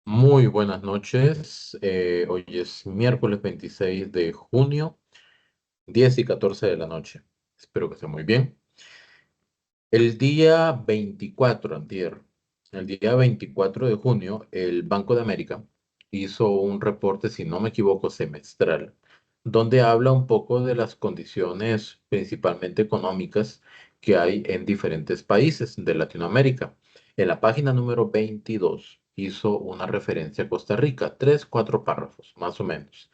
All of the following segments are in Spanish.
Muy buenas noches. Hoy es miércoles 26 de junio, 10 y 14 de la noche. Espero que esté muy bien. El día 24, antier, el día 24 de junio, el Banco de América hizo un reporte, si no me equivoco, semestral, donde habla un poco de las condiciones principalmente económicas que hay en diferentes países de Latinoamérica. En la página número 22 hizo una referencia a Costa Rica, tres, cuatro párrafos, más o menos.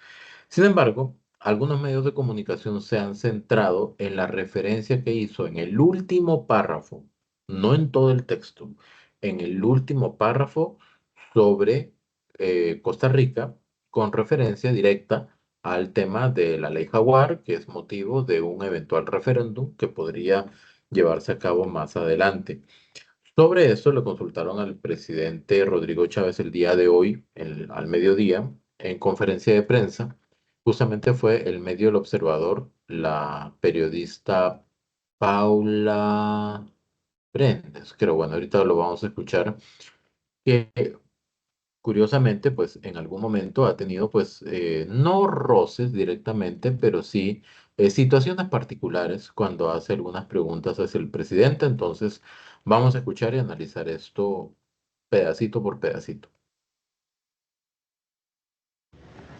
Sin embargo, algunos medios de comunicación se han centrado en la referencia que hizo en el último párrafo, no en todo el texto, en el último párrafo sobre Costa Rica, con referencia directa al tema de la ley Jaguar, que es motivo de un eventual referéndum que podría llevarse a cabo más adelante. Sobre eso le consultaron al presidente Rodrigo Chávez el día de hoy, al mediodía, en conferencia de prensa. Justamente fue el medio El Observador, la periodista Paula Prendes, creo, bueno, ahorita lo vamos a escuchar, que curiosamente, pues en algún momento ha tenido, pues, no roces directamente, pero sí situaciones particulares cuando hace algunas preguntas hacia el presidente. Entonces, vamos a escuchar y analizar esto pedacito por pedacito.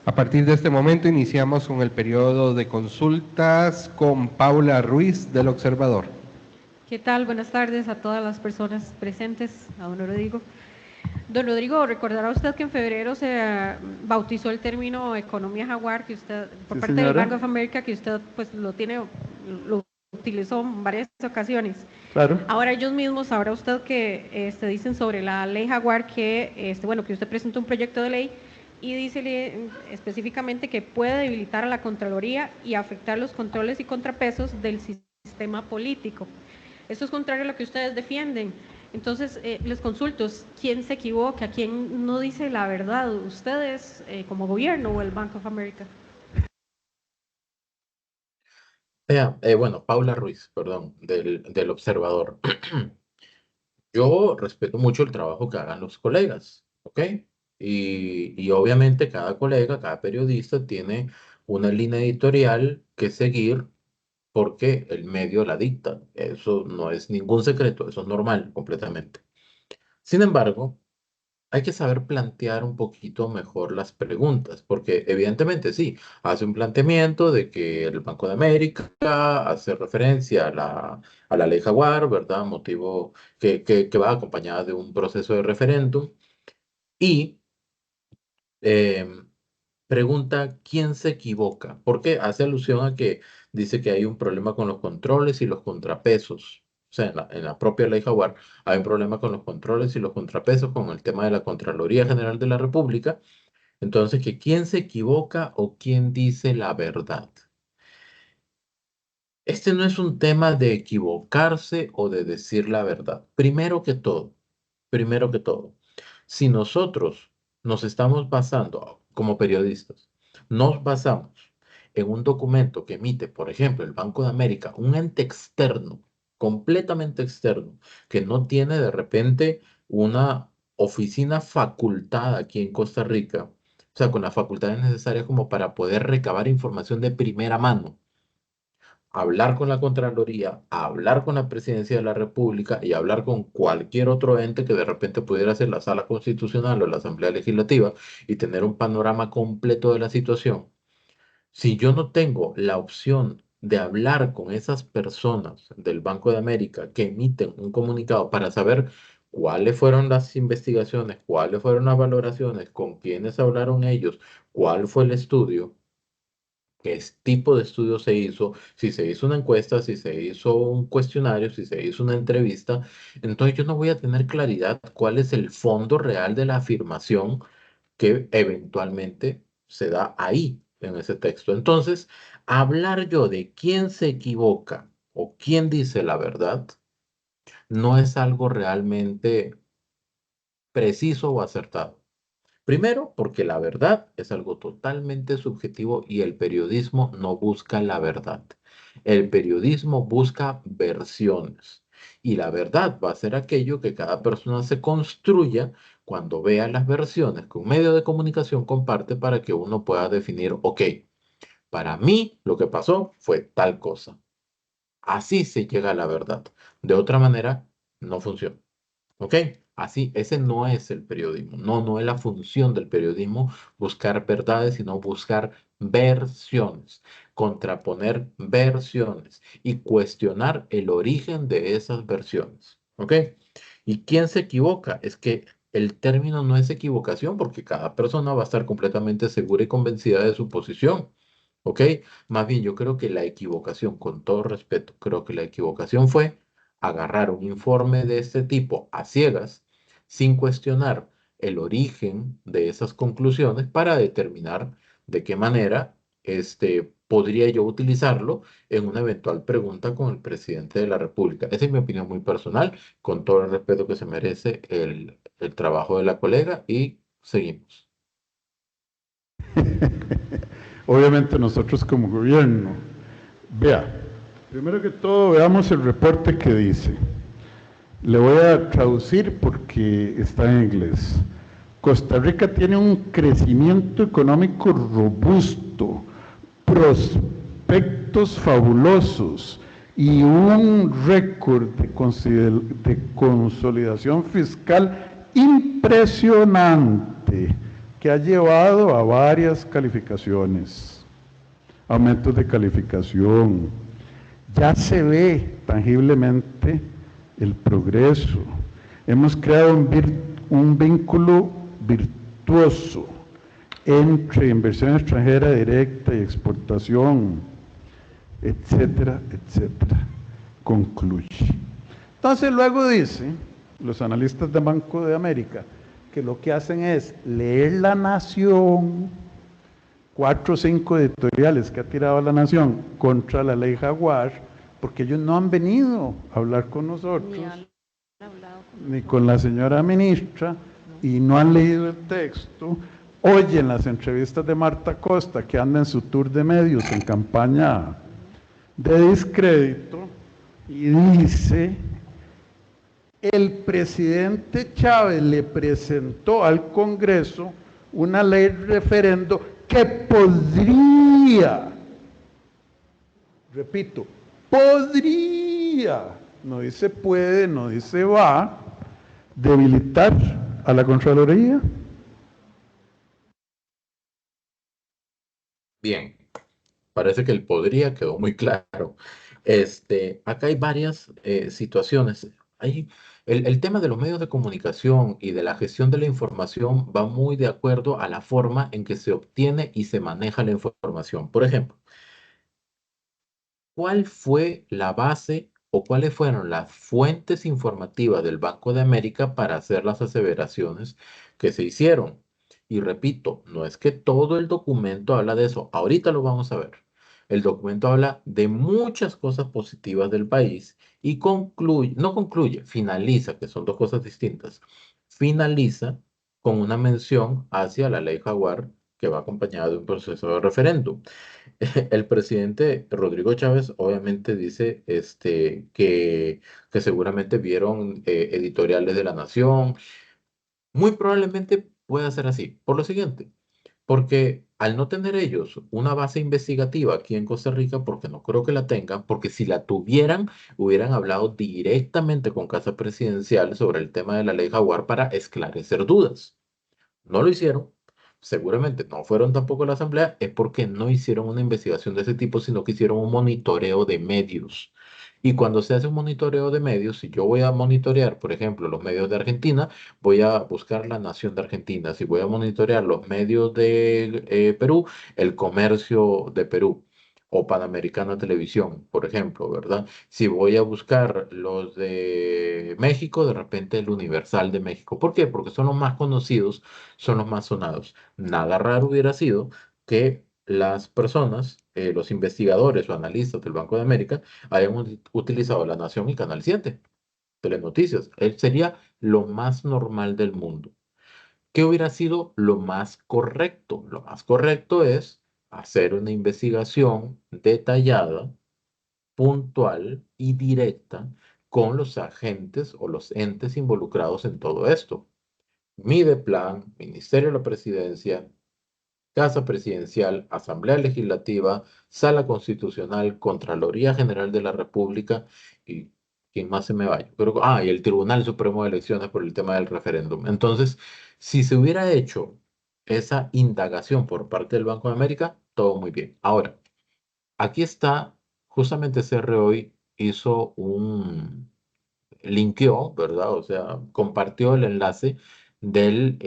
A partir de este momento iniciamos con el periodo de consultas con Paula Ruiz del Observador. ¿Qué tal? Buenas tardes a todas las personas presentes, a don Rodrigo. Don Rodrigo, recordará usted que en febrero se bautizó el término economía jaguar que usted, por Sí, parte del señora. Bank of America, que usted pues lo utilizó en varias ocasiones. Claro. Ahora ellos mismos, sabrá usted que dicen sobre la ley jaguar que, bueno, que usted presentó un proyecto de ley y dice específicamente que puede debilitar a la Contraloría y afectar los controles y contrapesos del sistema político. Esto es contrario a lo que ustedes defienden. Entonces, les consulto, ¿quién se equivoca? ¿Quién no dice la verdad? ¿Ustedes como gobierno o el Bank of America? Vea, bueno, Paula Ruiz, perdón, del Observador. Yo respeto mucho el trabajo que hagan los colegas, ¿ok? Y obviamente cada colega, cada periodista tiene una línea editorial que seguir porque el medio la dicta. Eso no es ningún secreto, eso es normal completamente. Sin embargo, hay que saber plantear un poquito mejor las preguntas, porque evidentemente sí, hace un planteamiento de que el Banco de América hace referencia a la ley Jaguar, ¿verdad? Motivo que va acompañada de un proceso de referéndum y em, pregunta quién se equivoca, porque hace alusión a que dice que hay un problema con los controles y los contrapesos. O sea, en la propia ley Jaguar hay un problema con los controles y los contrapesos con el tema de la Contraloría General de la República. Entonces, que quién se equivoca o quién dice la verdad. Este no es un tema de equivocarse o de decir la verdad. Primero que todo, si nosotros nos estamos basando como periodistas, nos basamos en un documento que emite, por ejemplo, el Banco de América, un ente externo, completamente externo, que no tiene de repente una oficina facultada aquí en Costa Rica, o sea, con las facultades necesarias como para poder recabar información de primera mano, hablar con la Contraloría, hablar con la Presidencia de la República y hablar con cualquier otro ente que de repente pudiera ser la Sala Constitucional o la Asamblea Legislativa y tener un panorama completo de la situación. Si yo no tengo la opción de hablar con esas personas del Banco de América que emiten un comunicado para saber cuáles fueron las investigaciones, cuáles fueron las valoraciones, con quiénes hablaron ellos, cuál fue el estudio, qué tipo de estudio se hizo, si se hizo una encuesta, si se hizo un cuestionario, si se hizo una entrevista, entonces yo no voy a tener claridad cuál es el fondo real de la afirmación que eventualmente se da ahí en ese texto. Entonces, hablar yo de quién se equivoca o quién dice la verdad no es algo realmente preciso o acertado. Primero, porque la verdad es algo totalmente subjetivo y el periodismo no busca la verdad. El periodismo busca versiones y la verdad va a ser aquello que cada persona se construya cuando vea las versiones que un medio de comunicación comparte para que uno pueda definir, ok, para mí lo que pasó fue tal cosa. Así se llega a la verdad. De otra manera, no funciona. ¿Ok? Así, ese no es el periodismo. No, no es la función del periodismo buscar verdades, sino buscar versiones, contraponer versiones y cuestionar el origen de esas versiones. ¿Ok? ¿Y quién se equivoca? Es que el término no es equivocación porque cada persona va a estar completamente segura y convencida de su posición. ¿Ok? Más bien, yo creo que la equivocación, con todo respeto, creo que la equivocación fue agarrar un informe de este tipo a ciegas, sin cuestionar el origen de esas conclusiones para determinar de qué manera podría yo utilizarlo en una eventual pregunta con el presidente de la República. Esa es mi opinión muy personal, con todo el respeto que se merece el trabajo de la colega y seguimos. Obviamente nosotros como gobierno, vea, primero que todo veamos el reporte que dice. Le voy a traducir porque está en inglés. Costa Rica tiene un crecimiento económico robusto, prospectos fabulosos y un récord de consolidación fiscal impresionante que ha llevado a varias calificaciones, aumentos de calificación. Ya se ve tangiblemente el progreso. Hemos creado un vínculo virtuoso entre inversión extranjera directa y exportación, etcétera, etcétera. Concluye. Entonces luego dice, los analistas del Banco de América, que lo que hacen es leer La Nación, 4 o 5 editoriales que ha tirado La Nación contra la ley Jaguar, porque ellos no han venido a hablar con nosotros, ni con la señora ministra, y no han leído el texto, oyen las entrevistas de Marta Costa, que anda en su tour de medios en campaña de descrédito, y dice, el presidente Chávez le presentó al Congreso una ley referendo que podría, repito, podría, no dice puede, no dice va, debilitar a la Contraloría. Bien, parece que el podría quedó muy claro. Acá hay varias situaciones. El tema de los medios de comunicación y de la gestión de la información va muy de acuerdo a la forma en que se obtiene y se maneja la información. Por ejemplo, ¿cuál fue la base o cuáles fueron las fuentes informativas del Banco de América para hacer las aseveraciones que se hicieron? Y repito, no es que todo el documento habla de eso, ahorita lo vamos a ver. El documento habla de muchas cosas positivas del país y concluye, no concluye, finaliza, que son dos cosas distintas. Finaliza con una mención hacia la ley Jaguar que va acompañada de un proceso de referéndum. El presidente Rodrigo Chávez obviamente dice que seguramente vieron editoriales de La Nación. Muy probablemente pueda ser así. Por lo siguiente, porque al no tener ellos una base investigativa aquí en Costa Rica, porque no creo que la tengan, porque si la tuvieran, hubieran hablado directamente con Casa Presidencial sobre el tema de la ley Jaguar para esclarecer dudas. No lo hicieron, seguramente no fueron tampoco a la asamblea, es porque no hicieron una investigación de ese tipo, sino que hicieron un monitoreo de medios. Y cuando se hace un monitoreo de medios, si yo voy a monitorear, por ejemplo, los medios de Argentina, voy a buscar la Nación de Argentina. Si voy a monitorear los medios de Perú, el comercio de Perú. O Panamericana Televisión, por ejemplo, ¿verdad? Si voy a buscar los de México, de repente el Universal de México. ¿Por qué? Porque son los más conocidos, son los más sonados. Nada raro hubiera sido que las personas, los investigadores o analistas del Banco de América, hayan utilizado La Nación y Canal 7, Telenoticias. Él sería lo más normal del mundo. ¿Qué hubiera sido lo más correcto? Lo más correcto es hacer una investigación detallada, puntual y directa con los agentes o los entes involucrados en todo esto. Mideplan, Ministerio de la Presidencia, Casa Presidencial, Asamblea Legislativa, Sala Constitucional, Contraloría General de la República y ¿quién más se me va? Yo creo y el Tribunal Supremo de Elecciones por el tema del referéndum. Entonces, si se hubiera hecho esa indagación por parte del Banco de América, todo muy bien. Ahora, aquí está, justamente CR hoy hizo linkeó, ¿verdad? O sea, compartió el enlace del,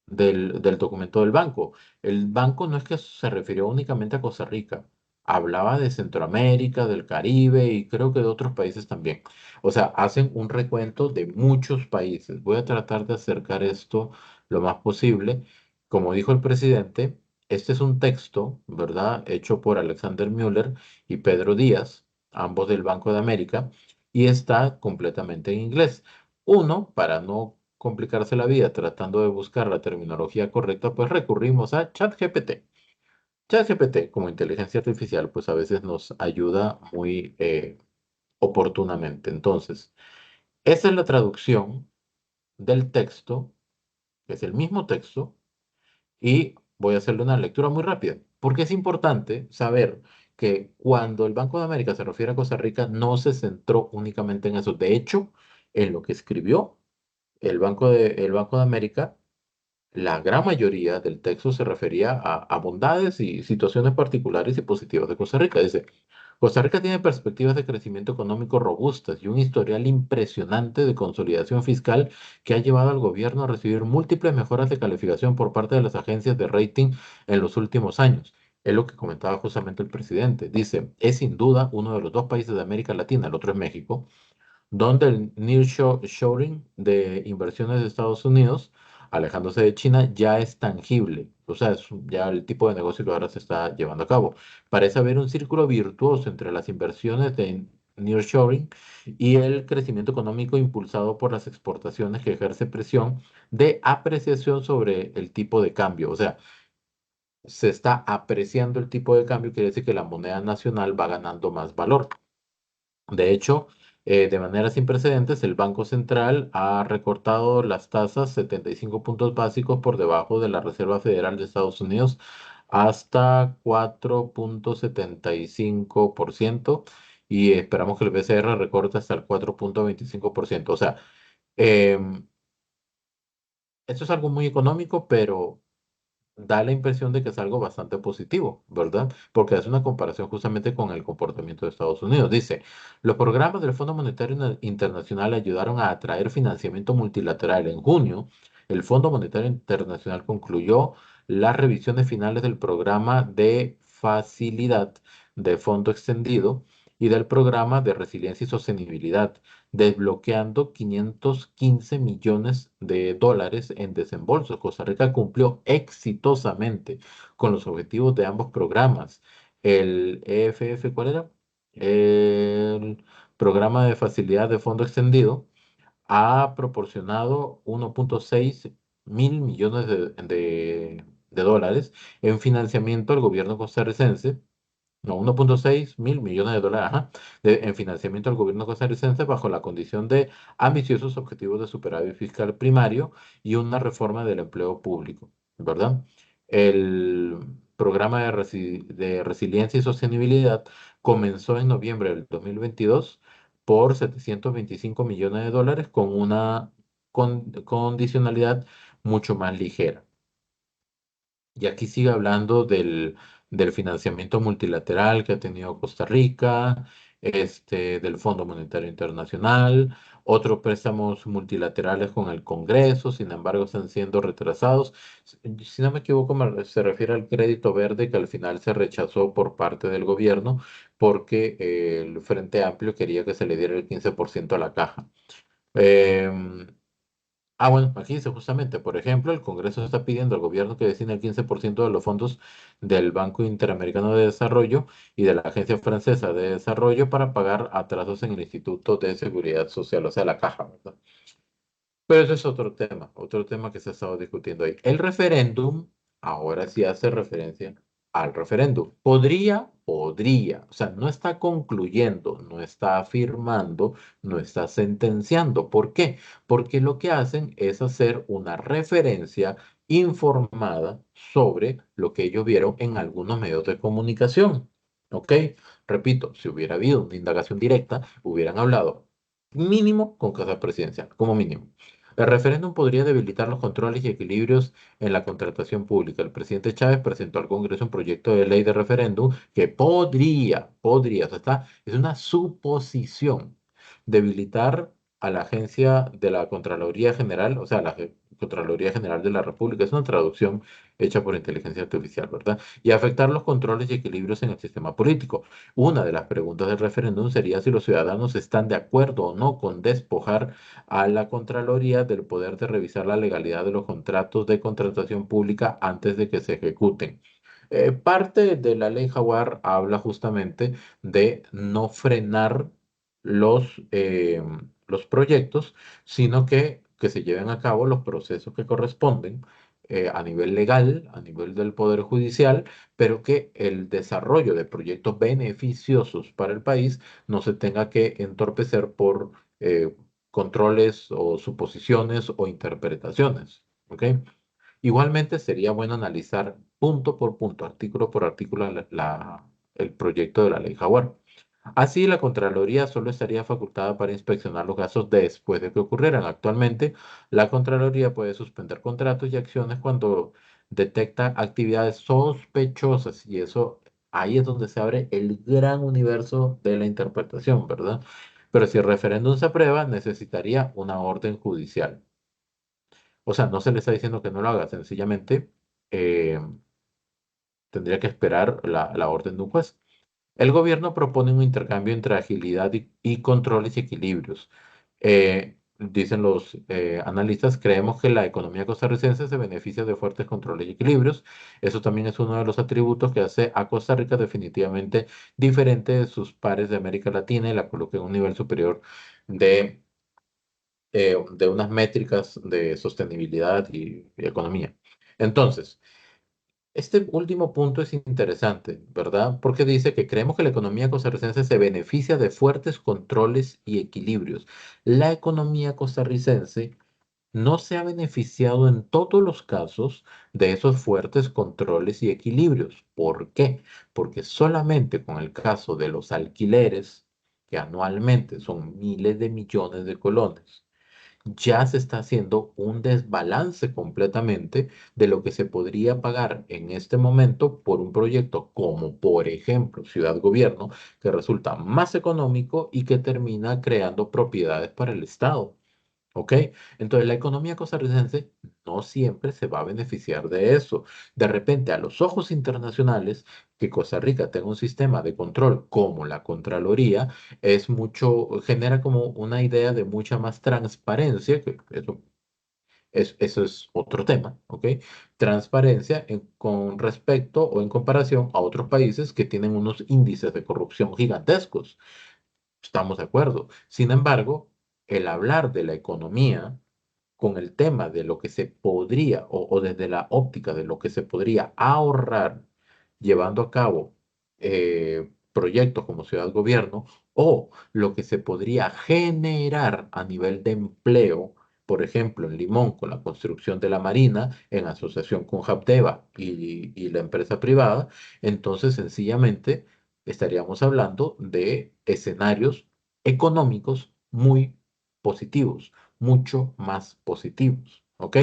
del documento del banco. El banco no es que se refirió únicamente a Costa Rica, hablaba de Centroamérica, del Caribe y creo que de otros países también. O sea, hacen un recuento de muchos países. Voy a tratar de acercar esto lo más posible. Como dijo el presidente, este es un texto, ¿verdad? Hecho por Alexander Müller y Pedro Díaz, ambos del Banco de América, y está completamente en inglés. Uno, para no complicarse la vida tratando de buscar la terminología correcta, pues recurrimos a ChatGPT. ChatGPT como inteligencia artificial, pues a veces nos ayuda muy oportunamente. Entonces, esa es la traducción del texto, que es el mismo texto, y voy a hacerle una lectura muy rápida, porque es importante saber que cuando el Banco de América se refiere a Costa Rica, no se centró únicamente en eso. De hecho, en lo que escribió el Banco de América, la gran mayoría del texto se refería a bondades y situaciones particulares y positivas de Costa Rica. Dice, Costa Rica tiene perspectivas de crecimiento económico robustas y un historial impresionante de consolidación fiscal que ha llevado al gobierno a recibir múltiples mejoras de calificación por parte de las agencias de rating en los últimos años. Es lo que comentaba justamente el presidente. Dice, es sin duda uno de los dos países de América Latina, el otro es México, donde el nearshoring de inversiones de Estados Unidos, alejándose de China, ya es tangible. O sea, es ya el tipo de negocio que ahora se está llevando a cabo. Parece haber un círculo virtuoso entre las inversiones de nearshoring y el crecimiento económico impulsado por las exportaciones que ejerce presión de apreciación sobre el tipo de cambio. O sea, se está apreciando el tipo de cambio, quiere decir que la moneda nacional va ganando más valor. De hecho, de manera sin precedentes, el Banco Central ha recortado las tasas 75 puntos básicos por debajo de la Reserva Federal de Estados Unidos hasta 4,75% y esperamos que el BCR recorte hasta el 4,25%. O sea, em, esto es algo muy económico, pero da la impresión de que es algo bastante positivo, ¿verdad? Porque hace una comparación justamente con el comportamiento de Estados Unidos. Dice, los programas del Fondo Monetario Internacional ayudaron a atraer financiamiento multilateral. En junio, el Fondo Monetario Internacional concluyó las revisiones finales del programa de facilidad de fondo extendido y del programa de resiliencia y sostenibilidad, desbloqueando 515 millones de dólares en desembolsos. Costa Rica cumplió exitosamente con los objetivos de ambos programas. El EFF, ¿cuál era? El programa de facilidad de fondo extendido ha proporcionado 1,6 mil millones de dólares en financiamiento al gobierno costarricense, no, 1,6 mil millones de dólares, ajá, en financiamiento al gobierno costarricense bajo la condición de ambiciosos objetivos de superávit fiscal primario y una reforma del empleo público, ¿verdad? El programa de resiliencia y sostenibilidad comenzó en noviembre del 2022 por 725 millones de dólares con una condicionalidad mucho más ligera. Y aquí sigue hablando del financiamiento multilateral que ha tenido Costa Rica, del Fondo Monetario Internacional, otros préstamos multilaterales con el Congreso, sin embargo, están siendo retrasados. Si no me equivoco, se refiere al crédito verde que al final se rechazó por parte del gobierno porque el Frente Amplio quería que se le diera el 15% a la caja. Em, bueno, aquí dice justamente, por ejemplo, el Congreso está pidiendo al gobierno que destine el 15% de los fondos del Banco Interamericano de Desarrollo y de la Agencia Francesa de Desarrollo para pagar atrasos en el Instituto de Seguridad Social, o sea, la caja, ¿verdad? Pero eso es otro tema que se ha estado discutiendo ahí. El referéndum, ahora sí hace referencia al referéndum. Podría podría, o sea, no está concluyendo, no está afirmando, no está sentenciando. ¿Por qué? Porque lo que hacen es hacer una referencia informada sobre lo que ellos vieron en algunos medios de comunicación. ¿Ok? Repito, si hubiera habido una indagación directa, hubieran hablado mínimo con Casa Presidencial, como mínimo. El referéndum podría debilitar los controles y equilibrios en la contratación pública. El presidente Chávez presentó al Congreso un proyecto de ley de referéndum que podría, o sea, es una suposición, debilitar a la agencia de la Contraloría General, o sea, Contraloría General de la República. Es una traducción hecha por inteligencia artificial, ¿verdad? Y afectar los controles y equilibrios en el sistema político. Una de las preguntas del referéndum sería si los ciudadanos están de acuerdo o no con despojar a la Contraloría del poder de revisar la legalidad de los contratos de contratación pública antes de que se ejecuten. Parte de la ley Jaguar habla justamente de no frenar los proyectos, sino que se lleven a cabo los procesos que corresponden a nivel legal, a nivel del Poder Judicial, pero que el desarrollo de proyectos beneficiosos para el país no se tenga que entorpecer por controles o suposiciones o interpretaciones. ¿Ok? Igualmente sería bueno analizar punto por punto, artículo por artículo, el proyecto de la ley Jaguar. Así, la Contraloría solo estaría facultada para inspeccionar los gastos después de que ocurrieran. Actualmente, la Contraloría puede suspender contratos y acciones cuando detecta actividades sospechosas, y eso ahí es donde se abre el gran universo de la interpretación, ¿verdad? Pero si el referéndum se aprueba, necesitaría una orden judicial. O sea, no se le está diciendo que no lo haga, sencillamente eh, tendría que esperar la orden de un juez. El gobierno propone un intercambio entre agilidad y controles y equilibrios. Dicen los analistas, creemos que la economía costarricense se beneficia de fuertes controles y equilibrios. Eso también es uno de los atributos que hace a Costa Rica definitivamente diferente de sus pares de América Latina y la coloca en un nivel superior de, de unas métricas de sostenibilidad y economía. Entonces, este último punto es interesante, ¿verdad? Porque dice que creemos que la economía costarricense se beneficia de fuertes controles y equilibrios. La economía costarricense no se ha beneficiado en todos los casos de esos fuertes controles y equilibrios. ¿Por qué? Porque solamente con el caso de los alquileres, que anualmente son miles de millones de colones, ya se está haciendo un desbalance completamente de lo que se podría pagar en este momento por un proyecto como, por ejemplo, Ciudad Gobierno, que resulta más económico y que termina creando propiedades para el Estado. ¿Ok? Entonces la economía costarricense no siempre se va a beneficiar de eso. De repente, a los ojos internacionales, que Costa Rica tenga un sistema de control como la Contraloría, es mucho, genera como una idea de mucha más transparencia, que eso es otro tema, ¿ok? Transparencia con respecto o en comparación a otros países que tienen unos índices de corrupción gigantescos. Estamos de acuerdo. Sin embargo, el hablar de la economía con el tema de lo que se podría o desde la óptica de lo que se podría ahorrar llevando a cabo proyectos como Ciudad Gobierno, o lo que se podría generar a nivel de empleo, por ejemplo, en Limón con la construcción de la marina en asociación con Habdeba y la empresa privada, entonces sencillamente estaríamos hablando de escenarios económicos muy positivos, mucho más positivos. ¿Ok?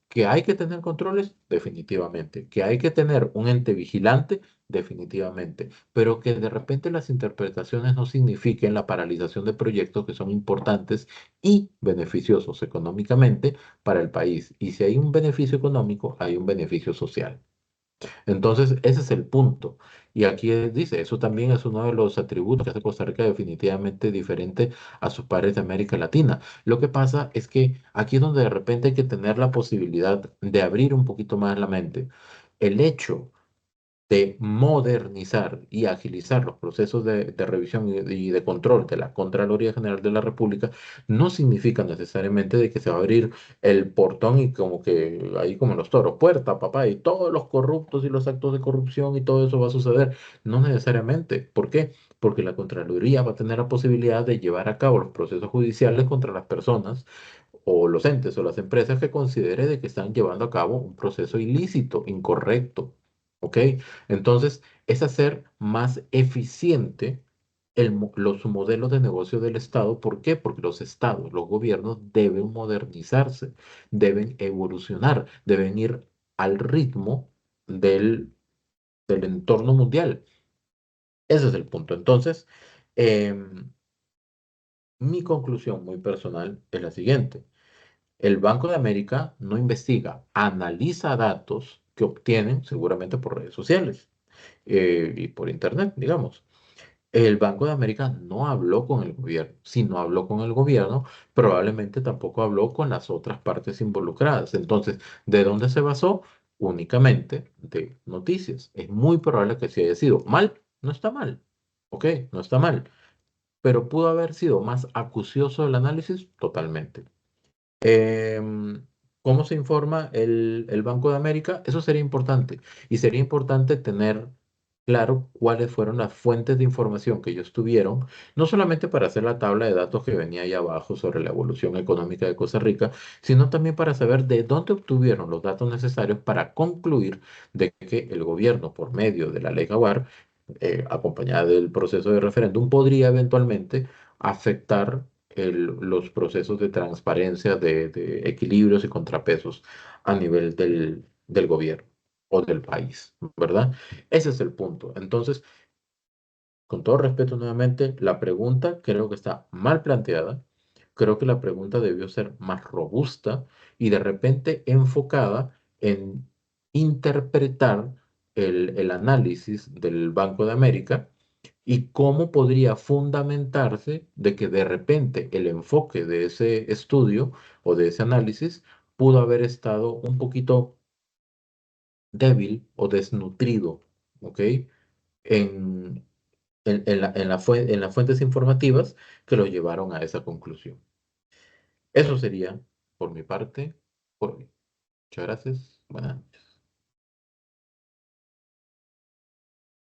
Que hay que tener controles, definitivamente. Que hay que tener un ente vigilante, definitivamente. Pero que de repente las interpretaciones no signifiquen la paralización de proyectos que son importantes y beneficiosos económicamente para el país. Y si hay un beneficio económico, hay un beneficio social. Entonces, ese es el punto. Y aquí dice, eso también es uno de los atributos que hace Costa Rica definitivamente diferente a sus pares de América Latina. Lo que pasa es que aquí es donde de repente hay que tener la posibilidad de abrir un poquito más la mente. El hecho de modernizar y agilizar los procesos de revisión y de control de la Contraloría General de la República, no significa necesariamente de que se va a abrir el portón y como que ahí como en los toros, puerta, papá, y todos los corruptos y los actos de corrupción y todo eso va a suceder. No necesariamente. ¿Por qué? Porque la Contraloría va a tener la posibilidad de llevar a cabo los procesos judiciales contra las personas o los entes o las empresas que considere de que están llevando a cabo un proceso ilícito, incorrecto. ¿Ok? Entonces, es hacer más eficiente los modelos de negocio del Estado. ¿Por qué? Porque los estados, los gobiernos deben modernizarse, deben evolucionar, deben ir al ritmo del entorno mundial. Ese es el punto. Entonces, em, mi conclusión muy personal es la siguiente. El Banco de América no investiga, analiza datos que obtienen seguramente por redes sociales y por internet, digamos. El Banco de América no habló con el gobierno. Si no habló con el gobierno, probablemente tampoco habló con las otras partes involucradas. Entonces, ¿de dónde se basó? Únicamente de noticias. Es muy probable que sí haya sido mal. No está mal. ¿Ok? No está mal. Pero pudo haber sido más acucioso el análisis totalmente. Em, ¿Cómo se informa el Banco de América? Eso sería importante. Y sería importante tener claro cuáles fueron las fuentes de información que ellos tuvieron, no solamente para hacer la tabla de datos que venía ahí abajo sobre la evolución económica de Costa Rica, sino también para saber de dónde obtuvieron los datos necesarios para concluir de que el gobierno, por medio de la ley Jaguar, acompañada del proceso de referéndum, podría eventualmente afectar los procesos de transparencia, de equilibrios y contrapesos a nivel del gobierno o del país, ¿verdad? Ese es el punto. Entonces, con todo respeto nuevamente, la pregunta creo que está mal planteada. Creo que la pregunta debió ser más robusta y de repente enfocada en interpretar el análisis del Banco de América y cómo podría fundamentarse de que de repente el enfoque de ese estudio o de ese análisis pudo haber estado un poquito débil o desnutrido, ¿ok? En, en las fuentes informativas que lo llevaron a esa conclusión. Eso sería por mi parte, por hoy. Muchas gracias. Buenas noches.